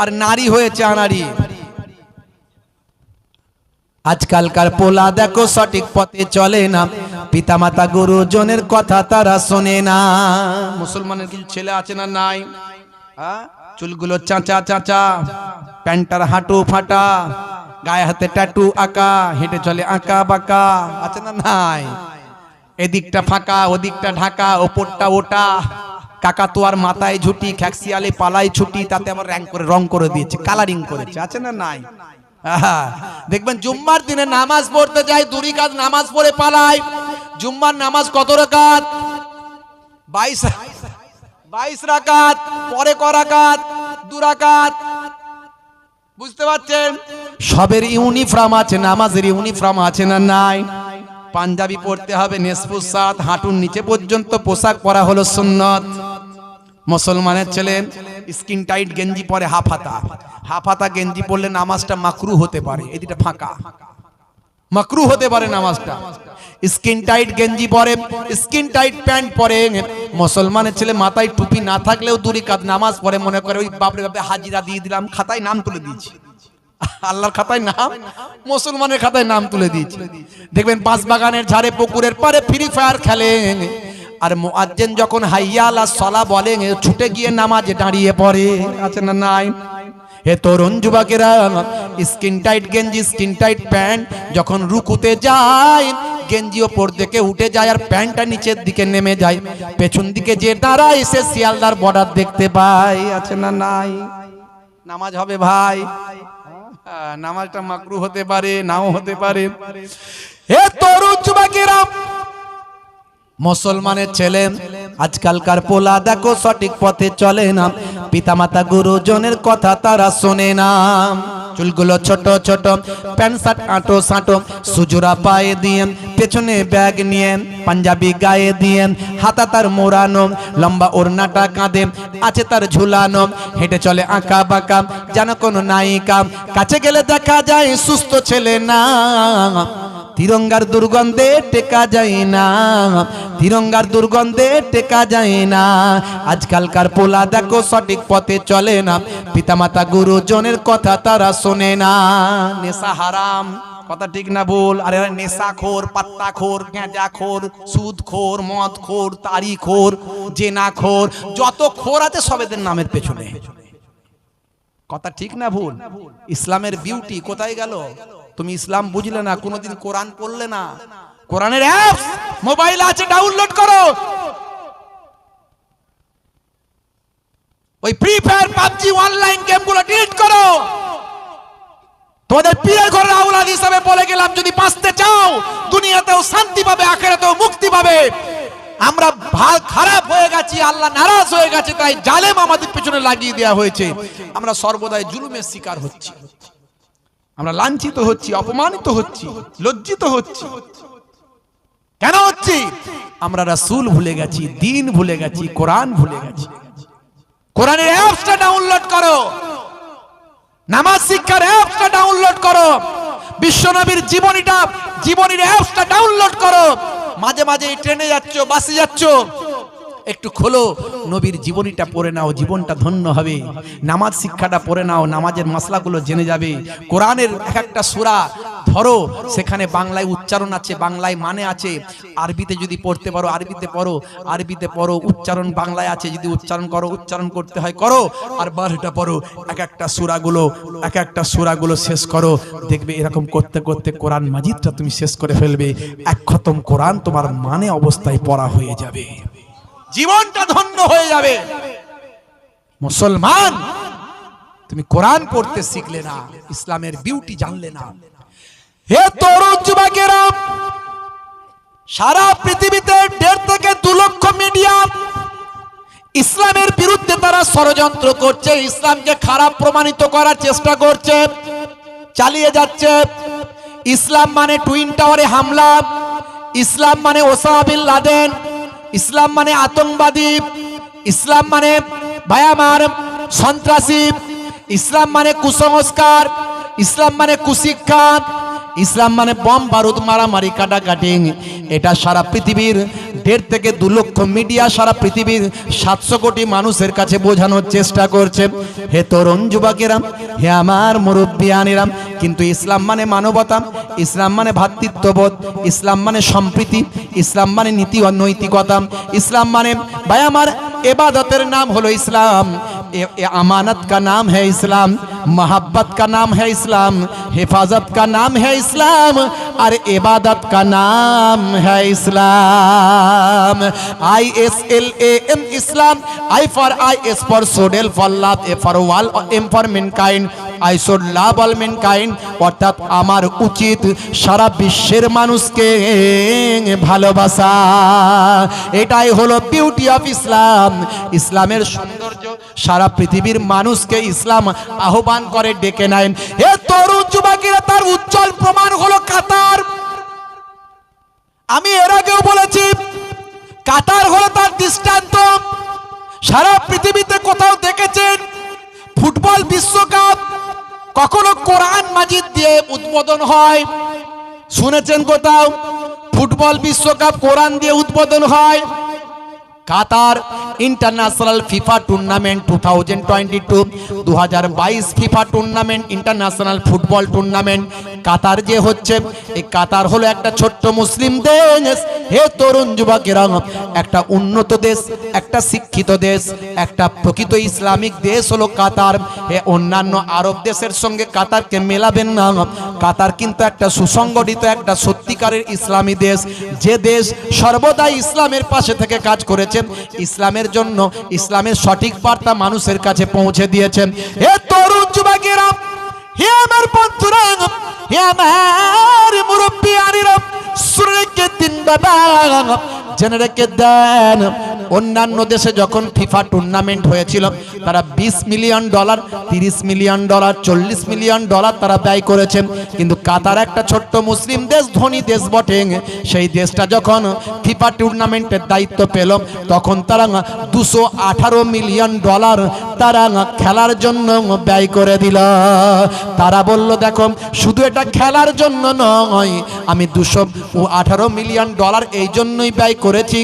আর নারী হয়েছে আনাড়ি। আজকালকার পোলা দেখো সঠিক পথে চলে না, পিতামাতা গুরুজনের কথা তারা শোনে না। মুসলমানের কিছু ছেলে আছে না নাই? চুলগুলো চাঁচা চাঁচা, প্যান্টার হাঁটু ফাটা, গায়ে হাতে ট্যাটু আঁকা, হেঁটে চলে আঁকা বাঁকা, আছে না নাই? এদিকটা ফাঁকা ওদিকটা ঢাকা, ওপরটা ওটা, কাকাতুয়ার মাথায় ঝুটি, খ্যাক্সিয়ালে পালাই ছুটি, তাতে আবার রং করে দিয়েছে, কালারিং করেছে, আছে না নাই? দেখবেন জুম্মার দিনে নামাজ পড়তে যায়, 2 রাকাত নামাজ পড়ে পালায়। জুম্মার নামাজ কত রাকাত? 22 রাকাত। পরে ক রাকাত? 2 রাকাত। বুঝতে পারছেন? সবের ইউনিফর্ম আছে, নামাজের ইউনিফর্ম আছে না নাই? পাঞ্জাবি পড়তে হবে, নেসফুস সাত, হাঁটুর নিচে পর্যন্ত পোশাক পরা হলো সুন্নত। মুসলমানের ছেলে স্কিন টাইট গেঞ্জি পরে, হাফ হাতা গেঞ্জি পরলে নামাজটা মাকরু হতে পারে, এদিকটা ফাঁকা, মাকরু হতে পারে নামাজটা। স্কিন টাইট গেঞ্জি পরে, স্কিন টাইট প্যান্ট পরে। মুসলমানের ছেলে মাথায় টুপি না থাকলেও 2 রাকাত নামাজ পড়ে, মনে করে ওই বাপরে বাপরে হাজিরা দিয়ে দিলাম, খাতায় নাম তুলে দিয়েছি, আল্লাহর খাতায় নাম, মুসলমানের খাতায় নাম তুলে দিয়েছি। দেখবেন বাঁশবাগানের ঝাড়ে পুকুরের পারে ফ্রি ফায়ার খেলেন, আর মুয়াজ্জিন যখন হাইয়া আলাস সালাহ বলেন, ছুটে গিয়ে নামাজে দাঁড়িয়ে পড়ে, আছে না নাই? হে তরুণ যুবকেরা, স্কিন টাইট গেঞ্জি স্কিন টাইট প্যান্ট যখন রুকুতে যায়, গেঞ্জি ওপর দিকে উঠে যায় আর প্যান্টটা নিচের দিকে নেমে যায়, পেছন দিকে যে দাঁড়ায় সে শিয়ালদার বর্ডার দেখতে পায়, আছে না নাই? নামাজ হবে ভাই, নামাজটা মাকরু হতে পারে, নাও হতে পারে। হে তরুণ যুবকেরা, মুসলমানের ছেলে আজকালকার পোলা দেখো সঠিক পথে চলে না, পিতামাতা গুরুজনের কথা তারা শোনে না। চুলগুলো ছোট ছোট, প্যান্ট শার্ট আঁটো সাঁটো, সুজুরা পায়ে দিয়ে, পেছনে ব্যাগ নিয়ে, পাঞ্জাবি গায়ে দিয়ে, হাতা তার মোড়ানো, লম্বা ওড়নাটা কাঁধে আছে তার ঝুলানো, হেঁটে চলে আঁকা বাঁকা যেন কোনো নায়িকা। কাছে গেলে দেখা যায় সুস্থ ছেলে না, তিরঙ্গার দুর্গন্ধে টেকা যায় না, তিরঙ্গার দুর্গন্ধে টেকা যায় না। আজকালকার পোলা দেখো সঠিক পথে চলে না, পিতামাতা গুরুজনের কথা তারা শোনে না। নেশা হারাম, কথা ঠিক না ভুল? আরে নেশাখোর, পাত্তাখোর, গাঁজাখোর, সুদখোর, মদখোর, তারিখোর, জেনাখোর, যত খোর আছে সব এদের নামের পেছনে। কথা ঠিক না ভুল? ইসলামের বিউটি কোথায় গেল? তুমি ইসলাম বুঝলে না, কোনোদিন কোরআন পড়লে না। কোরআনের অ্যাপস মোবাইল আছে, ডাউনলোড করো। ওই ফ্রি ফায়ার, পাবজি, অনলাইন গেমগুলো ডিলিট করো। তোমাদের পীরের ঘরের আওলাদ হিসাবে বলে গেলাম, যদি বাঁচতে চাও, দুনিয়াতেও শান্তি পাবে, আখিরাতেও মুক্তি পাবে। আমরা খারাপ হয়ে গেছি, আল্লাহ নারাজ হয়ে গেছে, তাই জালেম আমাদের পেছনে লাগিয়ে দেওয়া হয়েছে। আমরা সর্বদাই জুলুমের শিকার হচ্ছি, আমরা লাঞ্ছিত হচ্ছি, অপমানিত হচ্ছি, লজ্জিত হচ্ছি। কেন হচ্ছি? আমরা রাসূল ভুলে গেছি, দ্বীন ভুলে গেছি, কোরআন ভুলে গেছি। কোরআনের অ্যাপসটা ডাউনলোড করো, নামাজ শিক্ষার অ্যাপসটা ডাউনলোড করো, বিশ্বনবীর জীবনীর অ্যাপসটা ডাউনলোড করো। মাঝে মাঝে ট্রেনে যাচ্ছ, বাসে যাচ্ছ, একটু খোলো, নবীর জীবনীটা পড়ে নাও, জীবনটা ধন্য হবে। নামাজ শিক্ষাটা পড়ে নাও, নামাজের মাসলাগুলো জেনে যাবে। কোরআনের এক একটা সূরা ধরো, সেখানে বাংলায় উচ্চারণ আছে, বাংলায় মানে আছে। আরবিতে যদি পড়তে পারো আরবিতে পড়ো, আরবিতে পড়ো, উচ্চারণ বাংলায় আছে, যদি উচ্চারণ করো, উচ্চারণ করতে হয় করো, আর বারোটা পড়ো। এক একটা সূরাগুলো শেষ করো, দেখবে এরকম করতে করতে কোরআন মাজিদটা তুমি শেষ করে ফেলবে। এক খতম কোরআন তোমার মানে অবস্থায় পড়া হয়ে যাবে, জীবনটা ধন্য হয়ে যাবে। মুসলমান, তুমি কোরআন পড়তে শিখলে না, ইসলামের বিউটি জানলে না। হে তরুণ যুবকেরা, সারা পৃথিবীতে 1.5 থেকে 2 লক্ষ মিডিয়া ইসলামের বিরুদ্ধে তারা ষড়যন্ত্র করছে, ইসলামকে খারাপ প্রমাণিত করার চেষ্টা করছে, চালিয়ে যাচ্ছে। ইসলাম মানে টুইন টাওয়ারে হামলা, ইসলাম মানে ওসামা বিন লাদেন, ইসলাম মানে আতঙ্কবাদী, ইসলাম মানে ভয়ামার সন্ত্রাসী, ইসলাম মানে কুসংস্কার, ইসলাম মানে কুশিক্ষা, ইসলাম মানে বম বারুদ, মারামারি, কাটাকাটি। এটা সারা পৃথিবীর 1.5 থেকে 2 লক্ষ মিডিয়া সারা পৃথিবীর 700 কোটি মানুষের কাছে বোঝানোর চেষ্টা করছে। হে তরুণ যুবকেরা, হে আমার মুরব্বিয়ানেরা, কিন্তু ইসলাম মানে মানবতা, ইসলাম মানে ভ্রাতৃত্ববোধ, ইসলাম মানে সম্প্রীতি, ইসলাম মানে নীতি ও নৈতিকতা, ইসলাম মানে ভাই আমার इबादतेर नाम हलो इस्लाम, अमानत का नाम है इस्लाम, मोहब्बत का नाम है इस्लाम, हिफाजत का नाम है इस्लाम और इबादत का नाम है इस्लाम। ISLAM Islam, I for I, S for Sodel, for love, A for wall, M for mankind, I should love all mankind। অর্থাৎ আমার উচিত সারা বিশ্বের মানুষকে ভালোবাসা। এটাই হলো বিউটি অফ ইসলাম। ইসলামের সৌন্দর্য সারা পৃথিবীর মানুষকে ইসলাম আহ্বান করে ডেকে নেয়। হে তরুণ যুবকেরা, তার উজ্জ্বল প্রমাণ হলো কাতার। আমি এর আগেও বলেছি, কাতার হলো তার দৃষ্টান্ত। সারা পৃথিবীতে কোথাও দেখেছেন ফুটবল বিশ্বকাপ কখনো কোরআন মাজিদ দিয়ে উদ্বোধন হয়? শুনেছেন কোথাও ফুটবল বিশ্বকাপ কোরআন দিয়ে উদ্বোধন হয়? Qatar international FIFA tournament 2022 2022 FIFA tournament, international football tournament Qatar যে হচ্ছে, এই কাতার হলো একটা ছোট্ট মুসলিম দেশ। হে তরুণ যুবকেরা, একটা উন্নত দেশ, একটা শিক্ষিত দেশ, একটা প্রকৃত ইসলামিক দেশ হলো কাতার। হে অন্যান্য আরব দেশের সঙ্গে কাতারকে মেলাবেন না। কাতার কিন্তু একটা সুসংগঠিত, একটা সত্যিকারের ইসলামী দেশ, যে দেশ সর্বদা ইসলামের পাশে থেকে কাজ করেছে, ইসলামের জন্য ইসলামের সঠিক বার্তা মানুষের কাছে পৌঁছে দিয়েছেন। হে তরুণ যুবকেরা, হে আমার বন্ধুরা, হে আমার মুরব্বিয়ানেরা, শুনে রেখে দিন বাবা, জেনে রেখে দেন। অন্যান্য দেশে যখন ফিফা টুর্নামেন্ট হয়েছিল, তারা $20 মিলিয়ন, $30 মিলিয়ন, $40 মিলিয়ন তারা ব্যয় করেছেন। কিন্তু কাতার একটা ছোট্ট মুসলিম দেশ, ধনী দেশ বটে, সেই দেশটা যখন ফিফা টুর্নামেন্টের দায়িত্ব পেল, তখন তারা $218 মিলিয়ন তারা খেলার জন্য ব্যয় করে দিল। তারা বলল, দেখো, শুধু এটা খেলার জন্য নয়, আমি $218 মিলিয়ন এই জন্যই ব্যয় করেছি,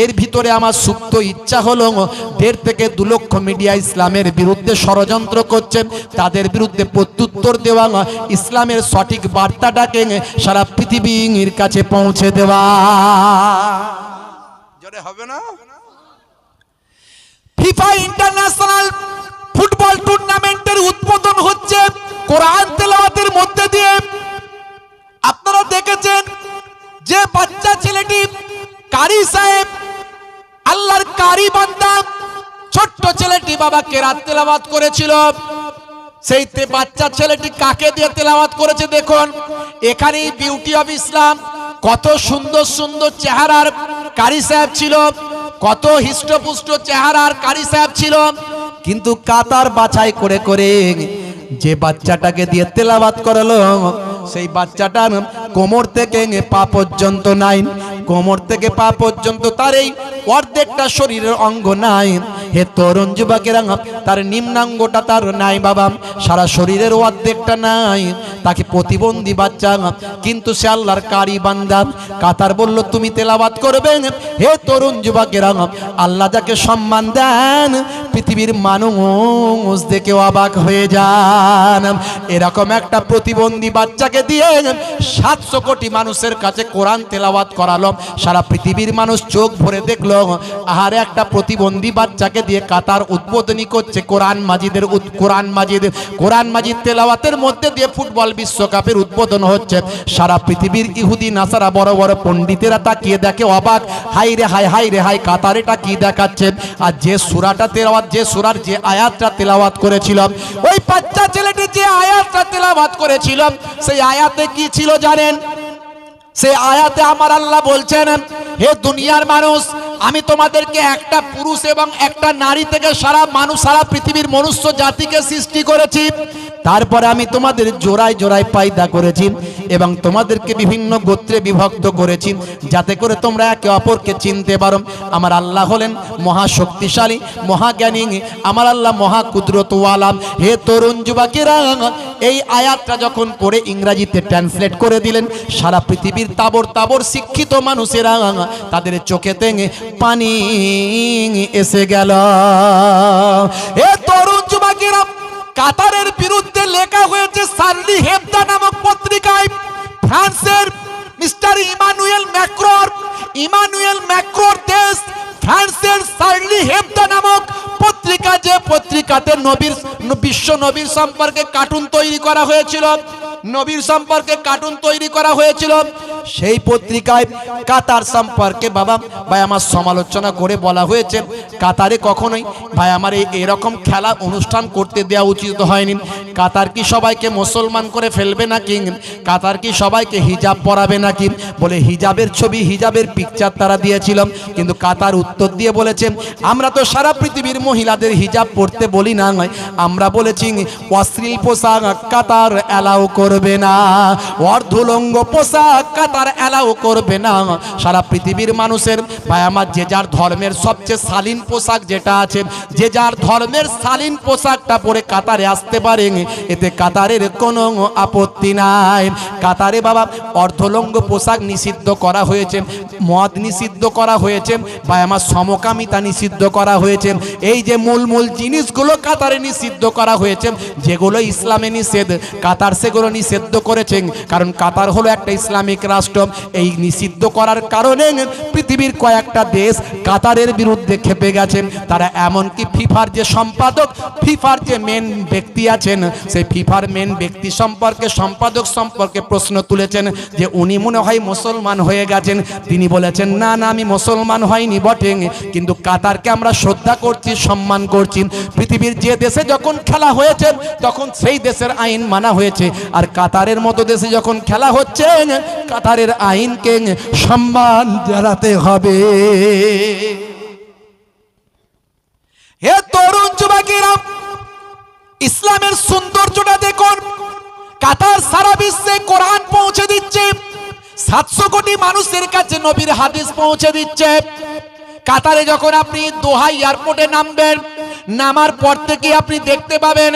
এর ভিতরে আমার সুপ্ত ইচ্ছা হলো 1.5 থেকে 2 লক্ষ মিডিয়া ইসলামের বিরুদ্ধে ষড়যন্ত্র করছে, তাদের বিরুদ্ধে প্রত্যুত্তর দেওয়া, ইসলামের সঠিক বার্তাটাকে সারা পৃথিবীর কাছে পৌঁছে দেওয়া। জোরে হবে না? ফিফা ইন্টারন্যাশনাল ফুটবল ফুটবল টুর্নামেন্টের উদ্বোধন হচ্ছে কোরআন তেলাওয়াতের মধ্যে দিয়ে। আপনারা দেখেছেন যে বাচ্চা ছেলেটি কারি সাহেব, আল্লাহর কারি বান্দা, ছোট্ট ছেলেটি বাবা কেরাত তেলাওয়াত করেছিল। সেই বাচ্চা ছেলেটি কাকে দিয়ে তেলাওয়াত করেছে দেখুন। এখানে বিউটি অফ ইসলাম কত সুন্দর সুন্দর চেহারার কারি সাহেব ছিল, কত হিষ্টপুষ্ট চেহারার কারি সাহেব ছিল, কিন্তু কাতার বাছাই করে করে যে বাচ্চাটাকে দিয়ে তেলাওয়াত করালো সেই বাচ্চাটার কোমর থেকে পা পর্যন্ত নাই, কোমর থেকে পা পর্যন্ত তার এই অর্ধেকটা শরীরের অঙ্গ নাই। হে তরুণ যুবকেরা, তার নিম্নাঙ্গটা তার নাই বাবা, সারা শরীরের অর্ধেকটা নাই। তাকে প্রতিবন্ধী বাচ্চা, কিন্তু সে আল্লাহর কারি বান্দা। কাতার বলল তুমি তেলাওয়াত করবে। হে তরুণ যুবকেরা, আল্লাহ যাকে সম্মান দেন পৃথিবীর মানুষ দেখে অবাক হয়ে যান। এরকম একটা প্রতিবন্ধী বাচ্চাকে দিয়ে 700 কোটি মানুষের কাছে কোরআন তেলাওয়াত করালো। সারা পৃথিবীর মানুষ চোখ ভরে দেখলো, আর একটা প্রতিবন্ধী বাচ্চাকে দিয়ে কাতার উদ্বোধনী করছে কোরআন মাজিদ তেলাওয়াতের মধ্যে দিয়ে ফুটবল বিশ্বকাপের উদ্বোধন হচ্ছে। সারা পৃথিবীর ইহুদি নাসারা বড় বড় পণ্ডিতেরা তাকিয়ে দেখে অবাক, হাই রে হাই কাতার এটা কি দেখাচ্ছে। আর যে সূরাটা তেলাওয়াত, যে সূরার যে আয়াতটা তেলাওয়াত করেছিল, ওই বাচ্চা ছেলেটি যে আয়াতটা তেলাওয়াত করেছিল, সেই আয়াতে কি ছিল জানেন? সেই আয়াতে আমার আল্লাহ বলছেন, হে দুনিয়ার মানুষ, আমি তোমাদেরকে একটা পুরুষ এবং একটা নারী থেকে সারা পৃথিবীর মনুষ্য জাতিকে সৃষ্টি করেছি। তারপরে আমি তোমাদের জোড়ায় জোড়ায় পয়দা করেছি এবং তোমাদেরকে বিভিন্ন গোত্রে বিভক্ত করেছি, যাতে করে তোমরা একে অপরকে চিনতে পারো। আমার আল্লাহ হলেন মহাশক্তিশালী, মহাজ্ঞানী, আমার আল্লাহ মহা কুদরতওয়ালা। হে তরুণ যুবকেরা, এই আয়াতটা যখন পড়ে ইংরেজিতে ট্রান্সলেট করে দিলেন, সারা পৃথিবীর তাবর শিক্ষিত মানুষেরা তাদের চোখেতে পানি এসে গেল। হে তরুণ যুবকেরা, কাতারের বিরুদ্ধে লেখা হয়েছে শার্লি হেবদা নামক পত্রিকায়। ফ্রান্সের মিস্টার ইমানুয়েল ম্যাক্রোর দেশ ফ্রান্সের শার্লি হেবদা নামক পত্রিকা, যে পত্রিকাতে বিশ্ব নবীর সম্পর্কে কার্টুন তৈরি করা হয়েছিল, সেই পত্রিকায় কাতার সম্পর্কে বাবা ভাই আমার সমালোচনা করে বলা হয়েছে, কাতারে কখনোই ভাই আমার এরকম খেলা অনুষ্ঠান করতে দেওয়া উচিত হয়নি। কাতার কি সবাইকে মুসলমান করে ফেলবে নাকি? কাতার কি সবাইকে হিজাব পরাবে নাকি? বলে হিজাবের ছবি, হিজাবের পিকচার তারা দিয়েছিল, কিন্তু কাতার উত্তর দিয়ে বলেছে, আমরা তো সারা পৃথিবীর মহিলাদের হিজাব পড়তে বলি না, আমরা বলেছি অশ্লীল পোশাক কাতার অ্যালাউ করবে না, অর্ধলঙ্গ পোশাক কাতার অ্যালাউ করবে না। সারা পৃথিবীর মানুষের ভাই আমার যে যার ধর্মের সবচেয়ে শালীন পোশাক যেটা আছে, যে যার ধর্মের শালীন পোশাকটা পরে কাতারে আসতে পারে, এতে কাতারের কোনো আপত্তি নাই। কাতারে বাবা অর্ধলঙ্গ পোশাক নিষিদ্ধ করা হয়েছে, মদ নিষিদ্ধ করা হয়েছে, ভাই আমার সমকামিতা নিষিদ্ধ করা হয়েছে। এই যে মূল জিনিসগুলো কাতারে নিষিদ্ধ করা হয়েছে, যেগুলো ইসলামে নিষেধ, কাতার সেগুলো নিষিদ্ধ করেছেন, কারণ কাতার হলো একটা ইসলামিক রাষ্ট্র। এই নিষিদ্ধ করার কারণে পৃথিবীর কয়েকটা দেশ কাতারের বিরুদ্ধে খেপে গেছেন। তারা এমনকি ফিফার যে সম্পাদক, ফিফার যে মেন ব্যক্তি আছেন, সেই ফিফার মেন ব্যক্তি সম্পাদক সম্পর্কে প্রশ্ন তুলেছেন যে উনি মনে হয় মুসলমান হয়ে গেছেন। তিনি বলেছেন, না আমি মুসলমান হয়নি বটে, কিন্তু কাতারকে আমরা শ্রদ্ধা করছি, সম্মান করছি। পৃথিবীর যে দেশে যখন খেলা হয়েছে তখন সেই দেশের আইন মানা হয়েছে, আর কাতারের মতো দেশে যখন খেলা হচ্ছে কাতারের আইনকে সম্মান জানাতে হবে। হে তরুণ যুবকেরা, ইসলামের সৌন্দর্যটা দেখুন। কাতার সারা বিশ্বে কোরআন পৌঁছে দিচ্ছে, 700 কোটি মানুষের কাছে নবীর হাদিস পৌঁছে দিচ্ছে। কাতারে যখন আপনি দোহা এয়ারপোর্টে নামবেন, নামার পর থেকে আপনি দেখতে পাবেন,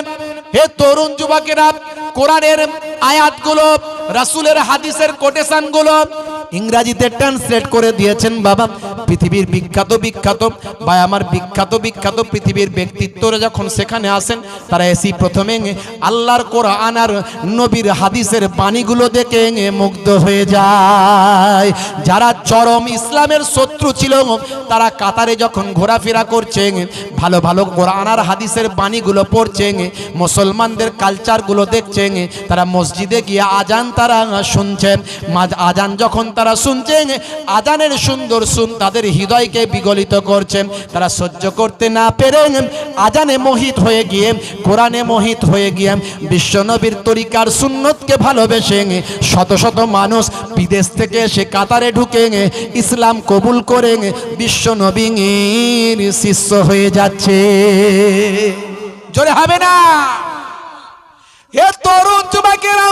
হে তরুণ যুবকেরা, কোরআনের আয়াতগুলো, রাসূলের হাদিসের কোটেশনগুলো ইংরেজিতে ট্রান্সলেট করে দিয়েছেন বাবা। পৃথিবীর বিখ্যাত বিখ্যাত বা আমার বিখ্যাত বিখ্যাত পৃথিবীর ব্যক্তিত্বরা যখন সেখানে আসেন, তারা এসে প্রথমে আল্লাহর কোরআন আর নবীর হাদিসের বাণীগুলো দেখে মুগ্ধ হয়ে যায়। যারা চরম ইসলামের শত্রু ছিল, তারা কাতারে যখন ঘোরাফেরা করছে, ভালো ভালো কোরআন আর হাদিসের বাণীগুলো পড়ছে, মুসলমানদের কালচারগুলো দেখছে, তারা মসজিদে গিয়ে আজান তারা শুনছেন। আজান যখন তারা শুনছেন, আজানের সুন্দর সুন তাদের হৃদয়কে বিগলিত করছেন। তারা সহ্য করতে না পেরে আজানে মোহিত হয়ে গিয়ে, কোরআনে মোহিত হয়ে গিয়ে বিশ্বনবীর তরিকার সুন্নতকে ভালোবেসে শত শত মানুষ বিদেশ থেকে এসে কাতারে ঢুকে ইসলাম কবুল করে বিশ্বনবীর শিষ্য হয়ে যাচ্ছে। জোরে হবে না? হে তরুণ যুবকেরা,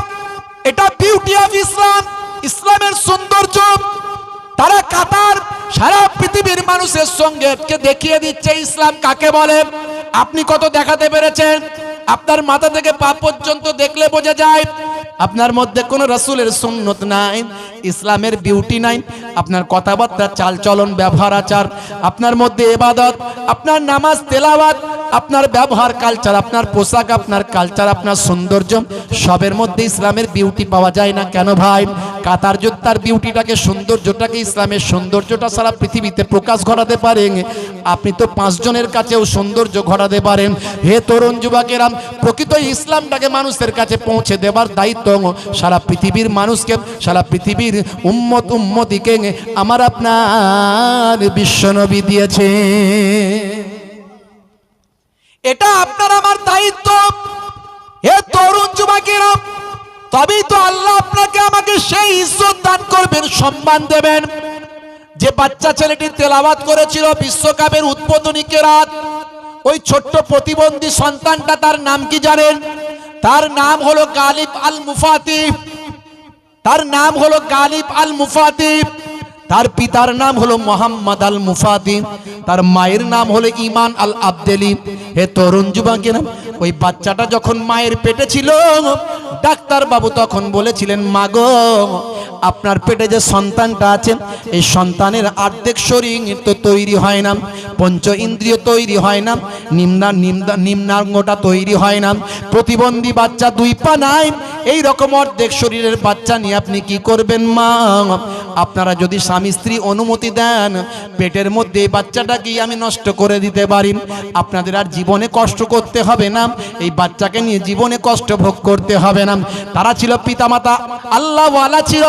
এটা বিউটি অফ ইসলাম, ইসলামের সৌন্দর্য। তারা কাতার সারা পৃথিবীর মানুষের সঙ্গে দেখিয়ে দিচ্ছে ইসলাম কাকে বলে। আপনি কত দেখাতে পেরেছেন? আপনার মাথা থেকে পা পর্যন্ত দেখলে বোঝা যায় আপনার মধ্যে কোনো রাসূলের সুন্নত নাই, ইসলামের বিউটি নাই। আপনার কথাবার্তা, চালচলন, ব্যবহার, আচার, আপনার মধ্যে ইবাদত, আপনার নামাজ, তেলাওয়াত, আপনার ব্যবহার, কালচার, আপনার পোশাক, আপনার কালচার, আপনার সৌন্দর্য, সবের মধ্যে ইসলামের বিউটি পাওয়া যায় না। কেন ভাই? কাতার যদি তার বিউটিটাকে, সৌন্দর্যটাকে, ইসলামের সৌন্দর্যটা সারা পৃথিবীতে প্রকাশ ঘটাতে পারেন, আপনি তো 5 জনের কাছেও সৌন্দর্য ঘটাতে পারেন। হে তরুণ যুবকেরা, প্রকৃত ইসলামটাকে মানুষের কাছে পৌঁছে দেবার দায়িত্ব সারা পৃথিবীর মানুষকে, সারা পৃথিবীর উম্মতিকে আমার আপনার বিশ্বনবী দিয়েছে। এটা আপনার আমার দায়িত্ব। হে তরুণ যুবকেরা, তবেই তো আল্লাহ আপনাকে আমাকে সেই ইজ্জত দান করবেন, সম্মান দেবেন। যে বাচ্চা ছেলেটি তেলাওয়াত করেছিল বিশ্বকাপের উদ্বোধনী কেরাত, ওই ছোট্ট প্রতিবন্ধী সন্তানটা, তার নাম কি জানেন? তার নাম হলো গালিব আল মুফাতি। তার নাম হলো গালিব আল মুফাতি। তার পিতার নাম হলো মোহাম্মদ আল মুফাতি, তার মায়ের নাম হলো ইমান আল আবদেলি। হে তরুণ যুবকেরা, ওই বাচ্চাটা যখন মায়ের পেটে ছিল, ডাক্তার বাবু তখন বলেছিলেন, মাগো, আপনার পেটে যে সন্তানটা আছে, এই সন্তানের অর্ধেক শরীর তো তৈরি হয় না, পঞ্চ ইন্দ্রিয় তৈরি হয় না, নিম্নাঙ্গটা তৈরি হয় না, প্রতিবন্ধী বাচ্চা, 2 পা নাই, এই রকম অর্ধেক শরীরের বাচ্চা নিয়ে আপনি কি করবেন মা? আপনারা যদি স্বামী স্ত্রী অনুমতি দেন, পেটের মধ্যে এই বাচ্চাটাকে আমি নষ্ট করে দিতে পারি, আপনাদের আর জীবনে কষ্ট করতে হবে না, এই বাচ্চাকে নিয়ে জীবনে কষ্ট ভোগ করতে হবে না। তারা ছিল পিতামাতা আল্লাহওয়ালা ছিল,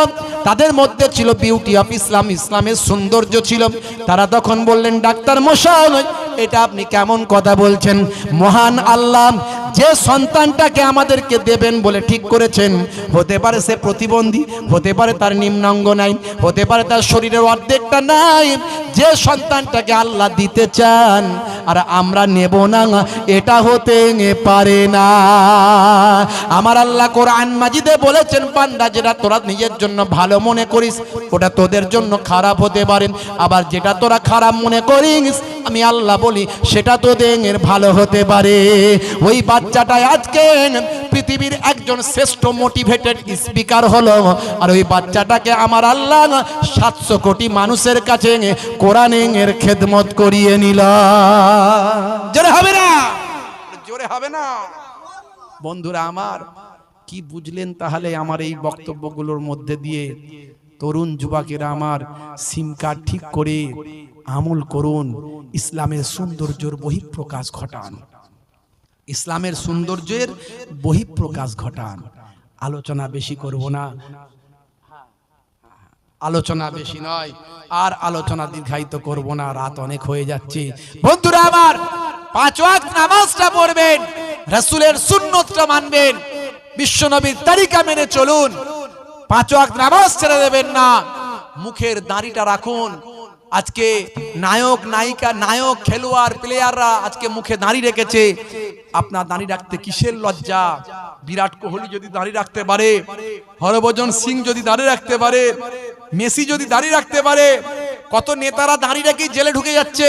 তাদের মধ্যে ছিল বিউটি অফ ইসলাম, ইসলামের সৌন্দর্য ছিল। তারা তখন বললেন, ডাক্তার মশাই, এটা আপনি কেমন কথা বলছেন? মহান আল্লাহ যে সন্তানটাকে আমাদেরকে দেবেন বলে ঠিক করেছেন, হতে পারে সে প্রতিবন্ধী, হতে পারে তার নিম্নাঙ্গ নাই, হতে পারে তার শরীরের অর্ধেকটা নাই, যে সন্তানটাকে আল্লাহ দিতে চান আর আমরা নেব না, এটা হতে পারে না। আমার আল্লাহ কোরআন মাজিদে বলেছেন, বান্দা, যেটা তোরা নিজের জন্য ভালো মনে করিস ওটা তোদের জন্য খারাপ হতে পারে, আবার যেটা তোরা খারাপ মনে করিস আমি আল্লাহ বলি সেটা তোদের ভালো হতে পারে। ওই বাচ্চাটাই আজকে পৃথিবীর একজন শ্রেষ্ঠ মোটিভেটেড স্পিকার হলো, আর ওই বাচ্চাটাকে আমার আল্লাহ 700 কোটি মানুষের কাছে কোরআনের খেদমত করিয়ে নিল। জোরে হবে না? জোরে হবে না? বন্ধুরা আমার, কি বুঝলেন তাহলে আমার এই বক্তব্যগুলোর মধ্যে দিয়ে? তরুণ যুবকেরা আমার, সিম কার্ড ঠিক করে আমল করুন, ইসলামের সৌন্দর্যের বহিঃপ্রকাশ ঘটান, ইসলামের সৌন্দর্যের বহিঃপ্রকাশ ঘটান। আলোচনা বেশি করব না, আলোচনা বেশি নয়, আর আলোচনা দীর্ঘায়িত করব না, রাত অনেক হয়ে যাচ্ছে। বন্ধুরা আমার, 5 ওয়াক্ত নামাজটা পড়বেন, রাসূলের সুন্নতটা মানবেন, বিশ্বনবীর তরিকা মেনে চলুন, 5 ওয়াক্ত নামাজ ছেড়ে দেবেন না, মুখের দাড়িটা রাখুন। আজকে নায়ক নায়িকা, নায়ক, খেলোয়াড়, প্লেয়াররা আজকে মুখে দাড়ি রেখেছে। আপনার দাড়ি রাখতে কিসের লজ্জা? বিরাট কোহলি যদি দাড়ি রাখতে পারে, হরভজন সিং যদি দাড়ি রাখতে পারে, মেসি যদি দাড়ি রাখতে পারে, কত নেতারা দাড়ি রেখে জেলে ঢুকে যাচ্ছে,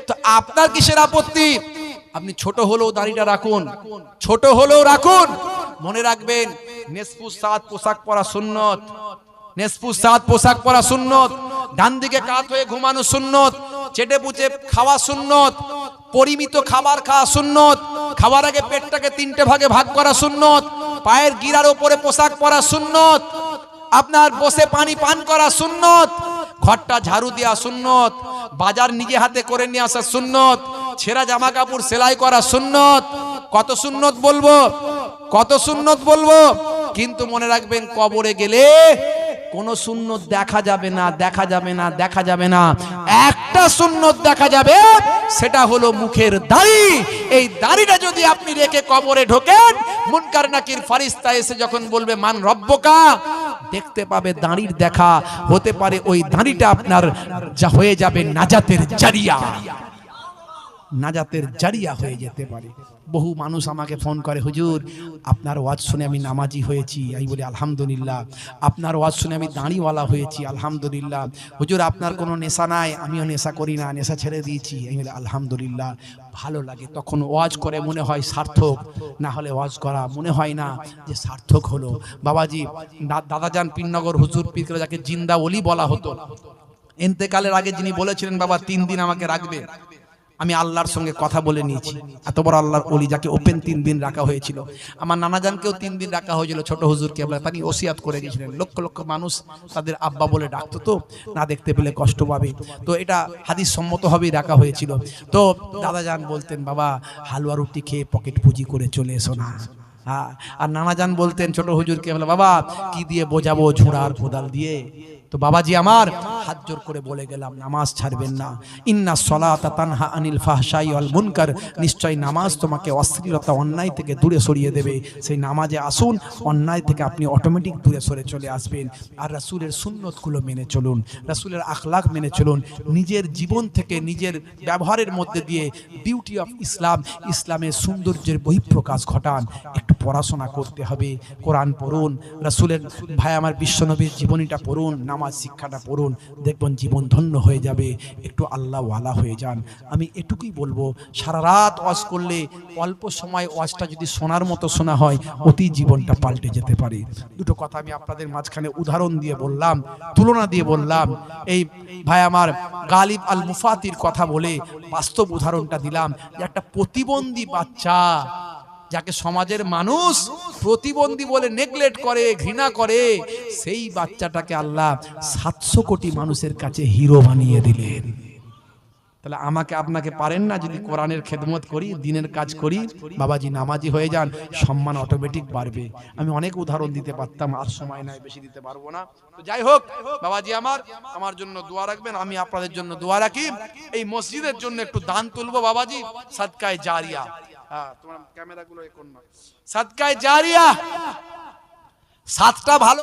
তো আপনার কিসের আপত্তি? আপনি ছোট হলেও দাড়িটা রাখুন, ছোট হলেও রাখুন। মনে রাখবেন, নেসফু সাত পোশাক পরা সুন্নত, নেসফু সাত পোশাক পরা সুন্নত, ডান দিকে কাত হয়ে ঘুমানো সুন্নত, চেটে পুচে খাওয়া সুন্নত, পরিমিত খাবার খাওয়া সুন্নত, খাবার আগে পেটটাকে 3টে ভাগে ভাগ করা সুন্নত, পায়ের গিরার উপরে পোশাক পরা সুন্নত, আপনার বসে পানি পান করা সুন্নত, ঘরটা ঝাড়ু দেওয়া সুন্নত, বাজার নিজে হাতে করে নিয়ে আসা সুন্নত, ছেঁড়া জামা কাপড় সেলাই করা সুন্নত। কত সুন্নত বলবো, কত সুন্নত বলবো, কিন্তু মনে রাখবেন কবরে গেলে কোন সুন্নত দেখা যাবে না, দেখা যাবে না, দেখা যাবে না। একটা সুন্নত দেখা যাবে, সেটা হলো মুখের দাড়ি। এই দাড়িটা যদি আপনি রেখে কবরে ঢোকেন, মুনকার নাকির ফারিস্তা এসে যখন বলবে মান রব্বকা, দেখতে পাবে দাড়ির দেখা, হতে পারে ওই দাড়িটা আপনার যা হয়ে যাবে নাজাতের জারিয়া, নাজাতের জারিয়া হয়ে যেতে পারে। বহু মানুষ আমাকে ফোন করে, হুজুর আপনার ওয়াজ শুনে আমি নামাজি হয়েছি। আমি বলি আলহামদুলিল্লাহ। আপনার ওয়াজ শুনে আমি দাঁড়িওয়ালা হয়েছি, আলহামদুলিল্লাহ। হুজুর আপনার কোনো নেশা নাই, আমিও নেশা করি না, নেশা ছেড়ে দিয়েছি। আমি বলি আলহামদুলিল্লাহ। ভালো লাগে তখন ওয়াজ করে মনে হয় সার্থক, না হলে ওয়াজ করা মনে হয় না যে সার্থক হলো। বাবাজি দাদাজান পীরনগর হুজুর পীর, যাকে জিন্দা ওলি বলা হতো, ইন্তেকালের আগে যিনি বলেছিলেন বাবা 3 দিন আমাকে রাখবে, আমি আল্লাহর সঙ্গে কথা বলে নিয়েছি। এত বড় আল্লাহর ওলি যাকে ওপেন 3 দিন রাখা হয়েছিল। আমার নানাজানকেও 3 দিন রাখা হয়েছিল, ছোট হুজুরকে তিনি ওসিয়াত করে গেছিলেন। লক্ষ লক্ষ মানুষ তাদের আব্বা বলে ডাকতো, তো না দেখতে পেলে কষ্ট পাবে, তো এটা হাদিস সম্মত ভাবেই রাখা হয়েছিল। তো দাদাজান বলতেন বাবা হালুয়া রুটি খেয়ে পকেট পুঁজি করে চলে এসো না। আর নানাজান বলতেন ছোট হুজুরকে, বাবা কি দিয়ে বোঝাবো, ঝুড়ার কোদাল দিয়ে। তো বাবাজি আমার হাত জোর করে বলে গেলাম, নামাজ ছাড়বেন না। ইন্না সলাতা তানহা আনিল ফাহশাই ওয়াল মুনকার, নিশ্চয় নামাজ তোমাকে অশ্লীলতা অন্যায় থেকে দূরে সরিয়ে দেবে। সেই নামাজে আসুন, অন্যায় থেকে আপনি অটোমেটিক দূরে সরে চলে আসবেন। আর রাসূলের সুন্নতগুলো মেনে চলুন, রাসূলের আখলাক মেনে চলুন, নিজের জীবন থেকে নিজের ব্যবহারের মধ্যে দিয়ে বিউটি অফ ইসলাম, ইসলামের সৌন্দর্যের বহিঃপ্রকাশ ঘটান। একটু পড়াশোনা করতে হবে, কোরআন পড়ুন, রাসূলের ভাই আমার বিশ্বনবীর জীবনীটা পড়ুন, নামাজ শিক্ষাটা পড়ুন, দেখবেন জীবন ধন্য হয়ে যাবে। একটু আল্লাহ ওয়ালা হয়ে যান। আমি এটুকুই বলবো, সারা রাত ওয়াজ করলে অল্প সময় ওয়াজটা যদি শোনার মতো শোনা হয়, অতি জীবনটা পাল্টে যেতে পারে। দুটো কথা আমি আপনাদের মাঝখানে উদাহরণ দিয়ে বললাম, তুলনা দিয়ে বললাম। এই ভাই আমার গালিব আল মুফাতির কথা বলে বাস্তব উদাহরণটা দিলাম, যে একটা প্রতিবন্ধী বাচ্চা, যাকে সমাজের মানুষ প্রতিবন্ধী বলে নেগলেক্ট করে, ঘৃণা করে, সেই বাচ্চাটাকে আল্লাহ 700 কোটি মানুষের কাছে হিরো বানিয়ে দিলেন। তাহলে আমাকে আপনাকে পারেন না, যদি কোরআনের খেদমত করি, দিনের কাজ করি, বাবাজি নামাজি হয়ে যান, সম্মান অটোমেটিক বাড়বে। আমি অনেক উদাহরণ দিতে পারতাম, আর সময় নাই, বেশি দিতে পারবো না। তো যাই হোক বাবাজি আমার জন্য দোয়া রাখবেন, আমি আপনাদের জন্য দোয়া রাখি। এই মসজিদের জন্য একটু দান তুলবো বাবাজি, সাদকায়ে জারিয়া। হ্যাঁ, তোমার ক্যামেরাগুলো এখন না, সাদকায়ে জারিয়া 7টা ভালো